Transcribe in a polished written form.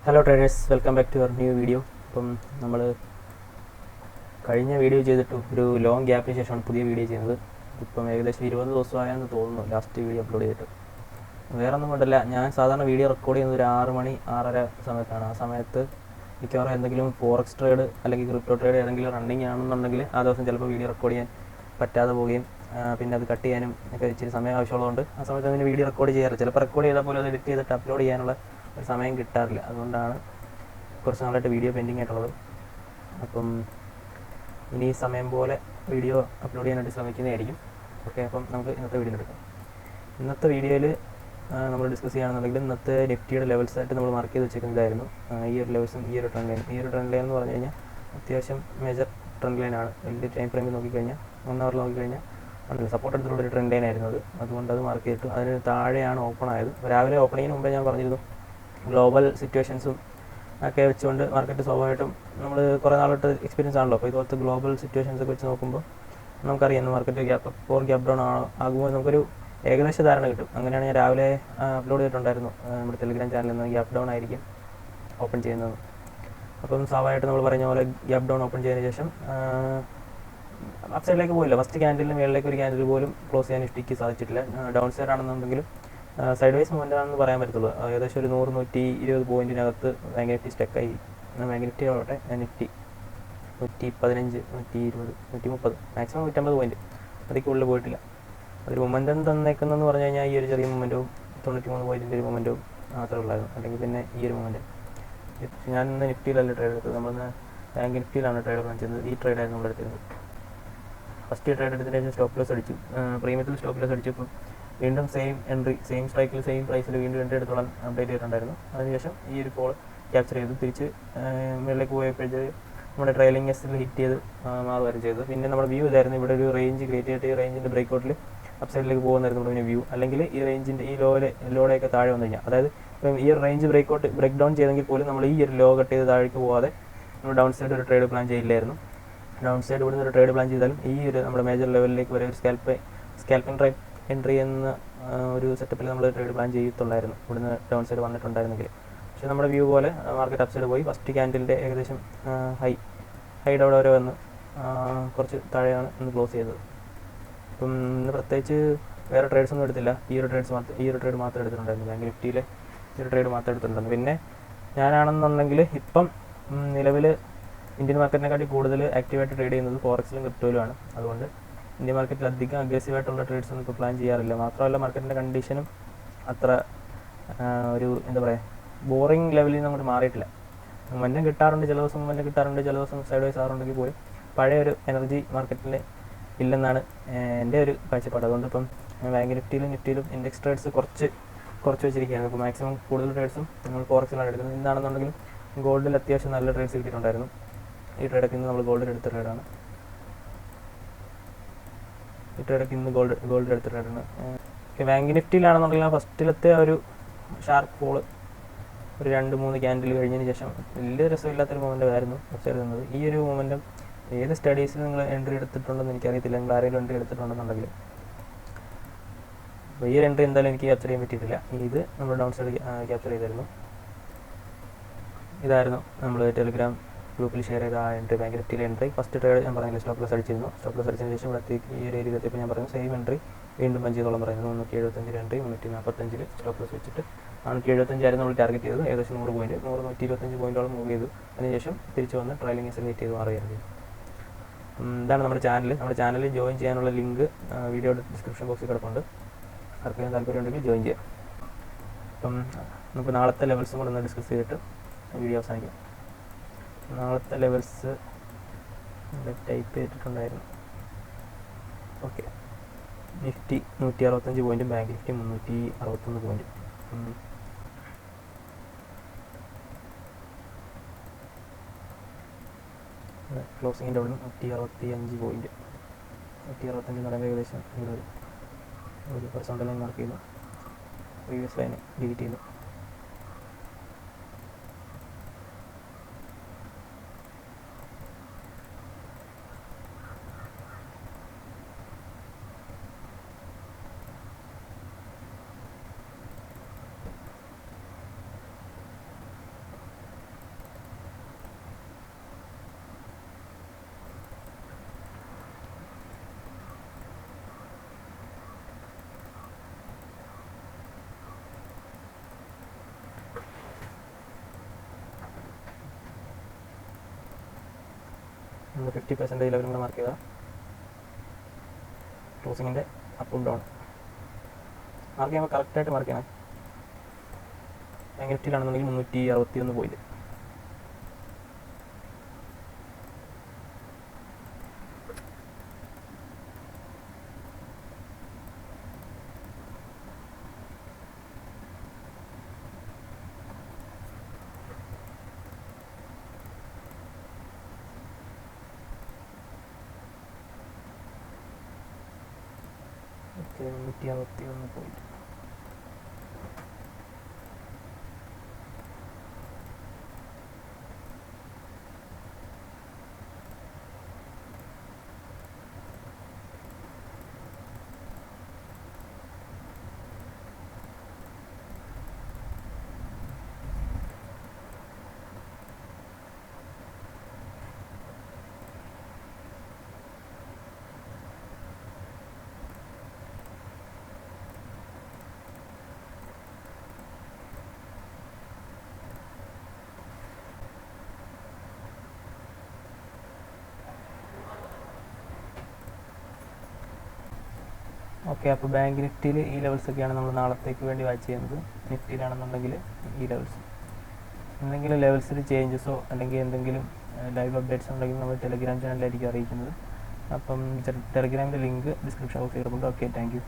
Hello traders, welcome back to your new video. അപ്പം നമ്മൾ കഴിഞ്ഞ വീഡിയോ ചെയ്തിട്ട് ഒരു ലോങ് ഗ്യാപ്പിന് ശേഷമാണ് പുതിയ വീഡിയോ ചെയ്യുന്നത്. ഇപ്പം ഏകദേശം 20 ദിവസമായെന്ന് തോന്നുന്നു ലാസ്റ്റ് വീഡിയോ അപ്ലോഡ് ചെയ്തിട്ട്. വേറെ ഒന്നും കൊണ്ടല്ല, ഞാൻ സാധാരണ വീഡിയോ റെക്കോർഡ് ചെയ്യുന്നത് ഒരു 6 മണി 6:30 സമയത്താണ്. ആ സമയത്ത് മിക്കവാറും എന്തെങ്കിലും ഫോറക്സ് ട്രേഡ് അല്ലെങ്കിൽ ക്രിപ്റ്റോ ട്രേഡ് ഏതെങ്കിലും റണ്ണിങ് ആണെന്നുണ്ടെങ്കിൽ ആ ദിവസം ചിലപ്പോൾ വീഡിയോ റെക്കോർഡ് ചെയ്യാൻ പറ്റാതെ പോവുകയും പിന്നെ അത് കട്ട് ചെയ്യാനും ഒക്കെ ഇച്ചിരി സമയം ആവശ്യമുള്ളതുകൊണ്ട് ആ സമയത്ത് അതിന് വീഡിയോ റെക്കോർഡ് ചെയ്യാറില്ല. ചിലപ്പോൾ റെക്കോർഡ് ചെയ്താൽ പോലും അത് എഡിറ്റ് ചെയ്തിട്ട് അപ്ലോഡ് ചെയ്യാനുള്ള ഒരു സമയം കിട്ടാറില്ല. അതുകൊണ്ടാണ് കുറച്ച് നാളായിട്ട് വീഡിയോ പെൻഡിങ് ആയിട്ടുള്ളത്. അപ്പം ഇനി സമയം പോലെ വീഡിയോ അപ്ലോഡ് ചെയ്യാനായിട്ട് ശ്രമിക്കുന്നതായിരിക്കും. ഓക്കെ, അപ്പം നമുക്ക് ഇന്നത്തെ വീഡിയോ എടുക്കാം. ഇന്നത്തെ വീഡിയോയിൽ നമ്മൾ ഡിസ്കസ് ചെയ്യുകയാണെന്നുണ്ടെങ്കിൽ ഇന്നത്തെ നിഫ്റ്റിയുടെ ലെവൽസായിട്ട് നമ്മൾ മാർക്ക് ചെയ്ത് വെച്ചിരിക്കുന്നതായിരുന്നു ഈ ഒരു ലെവൽസും ഈ ഒരു ട്രെൻഡ് ലൈൻ. ഈ ഒരു ട്രെൻഡ് ലൈൻ എന്ന് പറഞ്ഞു കഴിഞ്ഞാൽ അത്യാവശ്യം മേജർ ട്രെൻഡ് ലൈനാണ്. വലിയ ടൈം ഫ്രെയിമിൽ നോക്കിക്കഴിഞ്ഞാൽ 1 അവർ നോക്കിക്കഴിഞ്ഞാൽ ഉണ്ടല്ലോ സപ്പോർട്ട് എടുത്തിട്ടുള്ളൊരു ട്രെൻഡ് ലൈൻ ആയിരുന്നു അത്. അതുകൊണ്ട് അത് മാർക്ക് ചെയ്തിട്ട് അതിന് താഴെയാണ് ഓപ്പൺ ആയത്. രാവിലെ ഓപ്പണിങ്ങിന് മുമ്പേ ഞാൻ പറഞ്ഞിരുന്നു ഗ്ലോബൽ സിറ്റുവേഷൻസും ഒക്കെ വെച്ചുകൊണ്ട് മാർക്കറ്റ് സ്വാഭാവികമായിട്ടും നമ്മൾ കുറേ നാളായിട്ട് എക്സ്പീരിയൻസ് ആണല്ലോ. അപ്പോൾ ഇതുപോലത്തെ ഗ്ലോബൽ സിറ്റുവേഷൻസ് ഒക്കെ വെച്ച് നോക്കുമ്പോൾ നമുക്കറിയാം മാർക്കറ്റ് ഗ്യാപ്പ് ഡൗൺ ആകുമ്പോൾ നമുക്കൊരു ഏകദേശ ധാരണ കിട്ടും. അങ്ങനെയാണ് ഞാൻ രാവിലെ അപ്ലോഡ് ചെയ്തിട്ടുണ്ടായിരുന്നു നമ്മുടെ ടെലിഗ്രാം ചാനലിൽ നിന്ന് ഗ്യാപ്പ് ഡൗൺ ആയിരിക്കും ഓപ്പൺ ചെയ്യുന്നത്. അപ്പം സ്വാഭാവികമായിട്ട് നമ്മൾ പറഞ്ഞ പോലെ ഗ്യാപ്പ് ഡൗൺ ഓപ്പൺ ചെയ്തതിന് ശേഷം അപ്പ് സൈഡിലേക്ക് പോയില്ല. ഫസ്റ്റ് ക്യാൻഡിലിന് മേളിലേക്ക് ഒരു ക്യാൻഡിൽ പോലും ക്ലോസ് ചെയ്യാൻ നിഫ്റ്റിക്ക് സാധിച്ചിട്ടില്ല. ഡൗൺ സൈഡ് ആണെന്നുണ്ടെങ്കിലും സൈഡ് വൈസ് മൂവ്മെൻ്റ് ആണെന്ന് പറയാൻ പറ്റത്തുള്ളൂ. ഏകദേശം ഒരു 100-120 പോയിൻറ്റിനകത്ത് ബാങ്ക് നിഫ്റ്റി സ്റ്റക്കായി. ബാങ്ക് നിഫ്റ്റി ആവട്ടെ നിഫ്റ്റി 115, 120, 130, മാക്സിമം 150 പോയിൻറ്റ് അതിൽ പോയിട്ടില്ല. ഒരു മൊമെൻറ്റം തന്നേക്കുന്നതെന്ന് പറഞ്ഞു കഴിഞ്ഞാൽ ഈ ഒരു ചെറിയ മൊമെൻറ്റവും 93 പോയിൻറ്റിൻ്റെ ഒരു മൊമെൻറ്റവും മാത്രമേ ഉള്ളായിരുന്നു. അല്ലെങ്കിൽ പിന്നെ ഈ ഒരു മൊമെൻറ്റ്. ഞാൻ ഇന്ന് നിഫ്റ്റിയിലല്ല ട്രേഡ് എടുത്തത്, നമ്മളിന്ന് ബാങ്ക് നിഫ്റ്റിയിലാണ് ട്രേഡ് റൺ ചെയ്യുന്നത്. ഈ ട്രേഡായിരുന്നു നമ്മൾ എടുത്തിരുന്നത്. ഫസ്റ്റ് ട്രേഡ് എടുത്തതിന് ശേഷം സ്റ്റോപ്പ് ലോസ് അടിച്ചു. പ്രീമിയത്തിൽ സ്റ്റോപ്പ് ലോസ് അടിച്ചപ്പോൾ വീണ്ടും സെയിം എൻട്രി, സെയിം സ്ട്രൈക്കിൽ സെയിം പ്രൈസിൽ വീണ്ടും എൻട്രി എടുത്തോളം അപ്ഡേറ്റ് ചെയ്തിട്ടുണ്ടായിരുന്നു. അതിനുശേഷം ഈ ഒരു കോൾ ക്യാപ്ചർ ചെയ്തു തിരിച്ച് മുകളിലേക്ക് പോയപ്പോഴത്തേക്ക് നമ്മുടെ ട്രെയിലിംഗ് എസ്സിൽ ഹിറ്റ് ചെയ്ത് മാറുകയാണ് ചെയ്തത്. പിന്നെ നമ്മുടെ വ്യൂ ഇതായിരുന്നു, ഇവിടെ ഒരു റേഞ്ച് ക്രിയേറ്റ് ചെയ്തിട്ട് ഈ റേഞ്ചിൻ്റെ ബ്രേക്ക്ഔട്ടിൽ അപ്പ് സൈഡിലേക്ക് പോകുന്നതായിരുന്നു നമ്മുടെ വ്യൂ. അല്ലെങ്കിൽ ഈ റേഞ്ചിൻ്റെ ഈ ലോയുടെയൊക്കെ താഴെ വന്നു കഴിഞ്ഞാൽ, അതായത് ഇപ്പം ഈ ഒരു റേഞ്ച് ബ്രേക്ക് ഡൗൺ ചെയ്തെങ്കിൽ പോലും നമ്മൾ ഈ ഒരു ലോ കട്ട് ചെയ്ത് താഴേക്ക് പോകാതെ നമ്മൾ ഡൗൺ സൈഡ് ഒരു ട്രേഡ് പ്ലാൻ ചെയ്യില്ലായിരുന്നു. ഡൗൺ സൈഡ് ഇവിടുന്ന് ഒരു ട്രേഡ് പ്ലാൻ ചെയ്താലും ഈ ഒരു നമ്മുടെ മേജർ ലെവലിലേക്ക് വരെ ഒരു സ്കാൽപ്പിംഗ് ട്രേഡ് എൻട്രി എന്ന ഒരു സെറ്റപ്പിൽ നമ്മൾ ട്രേഡ് പ്ലാൻ ചെയ്യത്തുള്ളായിരുന്നു ഇവിടുന്ന് ഡൗൺ സൈഡ് വന്നിട്ടുണ്ടായിരുന്നെങ്കിൽ. പക്ഷേ നമ്മുടെ വ്യൂ പോലെ മാർക്കറ്റ് അപ്പ് സൈഡ് പോയി. ഫസ്റ്റ് ക്യാൻഡിലിൻ്റെ ഏകദേശം ഹൈ അവിടെ വരെ വന്ന് കുറച്ച് താഴെയാണ് ഇന്ന് ക്ലോസ് ചെയ്തത്. ഇപ്പം ഇന്ന് പ്രത്യേകിച്ച് വേറെ ട്രേഡ്സ് ഒന്നും എടുത്തില്ല. ഈ ഒരു ട്രേഡ് മാത്രമേ എടുത്തിട്ടുണ്ടായിരുന്നു. ബാങ്ക് നിഫ്റ്റിയിലെ ഈ ഒരു ട്രേഡ് മാത്രമേ എടുത്തിട്ടുണ്ടായിരുന്നു. പിന്നെ ഞാനാണെന്നുണ്ടെങ്കിൽ ഇപ്പം നിലവിൽ ഇന്ത്യൻ മാർക്കറ്റിനെക്കാട്ടി കൂടുതൽ ആക്റ്റീവായിട്ട് ട്രേഡ് ചെയ്യുന്നത് ഫോറക്സിലും ക്രിപ്റ്റോയിലുമാണ്. അതുകൊണ്ട് ഇന്ത്യൻ മാർക്കറ്റിൽ അധികം അഗ്രസീവായിട്ടുള്ള ട്രേഡ്സ് ഒന്നും ഇപ്പോൾ പ്ലാൻ ചെയ്യാറില്ല. മാത്രമല്ല മാർക്കറ്റിൻ്റെ കണ്ടീഷനും അത്ര ഒരു എന്താ പറയുക ബോറിംഗ് ലെവലിൽ നിന്ന് അങ്ങോട്ട് മാറിയിട്ടില്ല. മൊമെൻറ്റം കിട്ടാറുണ്ട്, ചില ദിവസം സൈഡ് വൈസ് ആറുണ്ടെങ്കിൽ പോലും പഴയ ഒരു എനർജി മാർക്കറ്റിൽ ഇല്ലെന്നാണ് എൻ്റെ ഒരു കാഴ്ചപ്പാട്. അതുകൊണ്ട് ഇപ്പം ബാങ്ക് നിഫ്റ്റിയിലും ഇൻഡെക്സ് ട്രേഡ്സ് കുറച്ച് വെച്ചിരിക്കുകയാണ്. ഇപ്പോൾ മാക്സിമം കൂടുതൽ ട്രേഡ്സും നമ്മൾ ഫോറക്സിലാണ് എടുക്കുന്നത്. എന്താണെന്നുണ്ടെങ്കിലും ഗോൾഡിൽ അത്യാവശ്യം നല്ല ട്രേഡ്സ് കിട്ടിയിട്ടുണ്ടായിരുന്നു. ഈ ട്രേഡൊക്കെ ഇന്ന് നമ്മൾ ഗോൾഡിൽ എടുത്ത ട്രേഡാണ്. ഗോൾഡ് എടുത്ത ട്രേഡാണ്. ബാങ്ക് നിഫ്റ്റിയിലാണെന്നുണ്ടെങ്കിൽ ഫസ്റ്റിലത്തെ ഒരു ഷാർപ്പ് ഫോള് ഒരു 2-3 ക്യാൻഡിൽ കഴിഞ്ഞതിന് ശേഷം വലിയ രസമില്ലാത്തൊരു മൊമെൻ്റ് ആയിരുന്നു വെബ്സൈറ്റ് നിന്നത്. ഈ ഒരു മൊമെൻറ്റം ഏത് സ്റ്റഡീസിൽ നിങ്ങൾ എൻട്രി എടുത്തിട്ടുണ്ടെന്ന് എനിക്കറിയത്തില്ല. നിങ്ങൾ ആരെങ്കിലും എൻട്രി എടുത്തിട്ടുണ്ടെന്നുണ്ടെങ്കിൽ അപ്പോൾ ഈ ഒരു എൻട്രി എന്തായാലും എനിക്ക് ക്യാപ്ചർ ചെയ്യാൻ പറ്റിയിട്ടില്ല. ഇത് നമ്മൾ ഡൗൺ സൈഡ് ക്യാപ്ചർ ചെയ്തായിരുന്നു. ഇതായിരുന്നു നമ്മൾ ടെലിഗ്രാം ഗ്രൂപ്പിൽ ഷെയർ ചെയ്ത ആ എൻട്രി, ബാങ്ക് നിഫ്റ്റിയിലെ എൻട്രി. ഫസ്റ്റ് ട്രേഡ് ഞാൻ പറഞ്ഞില്ല, സ്റ്റോപ്പ് ലോസ് അടിച്ചിരുന്നു. സ്റ്റോപ്പ് ലോസ് അടിച്ചതിന് ശേഷം ഇവിടത്തേക്ക് ഈ ഒരു ഏരിയയിൽ എത്തിയപ്പോൾ ഞാൻ പറഞ്ഞു സെയിം എൻട്രി വീണ്ടും 5 ചെയ്തോളം പറയുന്നത്. 375 എൻട്രി 345 സ്റ്റോപ്പ് ലോസ് വെച്ചിട്ട് 475 ആയിരുന്നു നമ്മൾ ടാർഗറ്റ് ചെയ്തത്. ഏകദേശം 100 പോയിൻറ്റ് 125 പോയിൻറ്റോളം മൂവ് ചെയ്തു. അതിനുശേഷം തിരിച്ച് വന്ന് ട്രailing എസ് വെയിറ്റ് ചെയ്ത് മാറുകയായിരുന്നു. ഇതാണ് നമ്മുടെ ചാനൽ. നമ്മുടെ ചാനലിൽ ജോയിൻ ചെയ്യാനുള്ള ലിങ്ക് വീഡിയോയുടെ ഡിസ്ക്രിപ്ഷൻ ബോക്സിൽ കിടപ്പുണ്ട്. ആർക്കെങ്കിലും താല്പര്യമുണ്ടെങ്കിൽ ജോയിൻ ചെയ്യാം. അപ്പം നമുക്ക് നാളത്തെ ലെവൽസും കൂടെ ഒന്ന് ഡിസ്കസ് ചെയ്തിട്ട് വീഡിയോ അവസാനിക്കാം. നാളത്തെ ലെവൽസ് ടൈപ്പ് ചെയ്തിട്ടുണ്ടായിരുന്നു. ഓക്കെ, നിഫ്റ്റി 165 പോയിൻറ്റും ബാങ്ക് നിഫ്റ്റി 361 പോയിൻറ്റും. ക്ലോസിങ്ങിൻ്റെ അവിടെ 165 പോയിൻറ്റ് 165 എന്ന് പറയുമ്പോൾ ഏകദേശം ഇവിടെ ഒരു ഹൊറിസോണ്ടൽ ലൈൻ മാർക്ക് ചെയ്യുന്നു. പ്രീവിയസ് ലൈൻ ഡിലീറ്റ് ചെയ്യുന്നു. നമ്മൾ 50% ലെവലും കൂടെ മാർക്ക് ചെയ്താൽ ക്ലോസിങ്ങിൻ്റെ അപ്പും ഡൗൺ മാർക്ക് ചെയ്യുമ്പോൾ കറക്റ്റായിട്ട് മാർക്ക് ചെയ്യണം. ബാങ്ക് നിഫ്റ്റിയിലാണെന്നുണ്ടെങ്കിൽ 361 പോയിന്റ്. Okay 361 point. ഓക്കെ, അപ്പോൾ ബാങ്ക് നിഫ്റ്റിയിൽ ഈ ലെവൽസൊക്കെയാണ് നമ്മൾ നാളത്തേക്ക് വേണ്ടി വാച്ച് ചെയ്യുന്നത്. നിഫ്റ്റിയിലാണെന്നുണ്ടെങ്കിൽ ഈ ലെവൽസ്, എന്തെങ്കിലും ലെവൽസിൽ ചേഞ്ചസോ അല്ലെങ്കിൽ എന്തെങ്കിലും ലൈവ് അപ്ഡേറ്റ്സ് ഉണ്ടെങ്കിൽ നമ്മൾ ടെലഗ്രാം ചാനലിലായിരിക്കും അറിയിക്കുന്നത്. അപ്പം ടെലഗ്രാമിൻ്റെ ലിങ്ക് ഡിസ്ക്രിപ്ഷൻ ബോക്സിൽ ഇടുന്നുണ്ട്. Okay, thank you.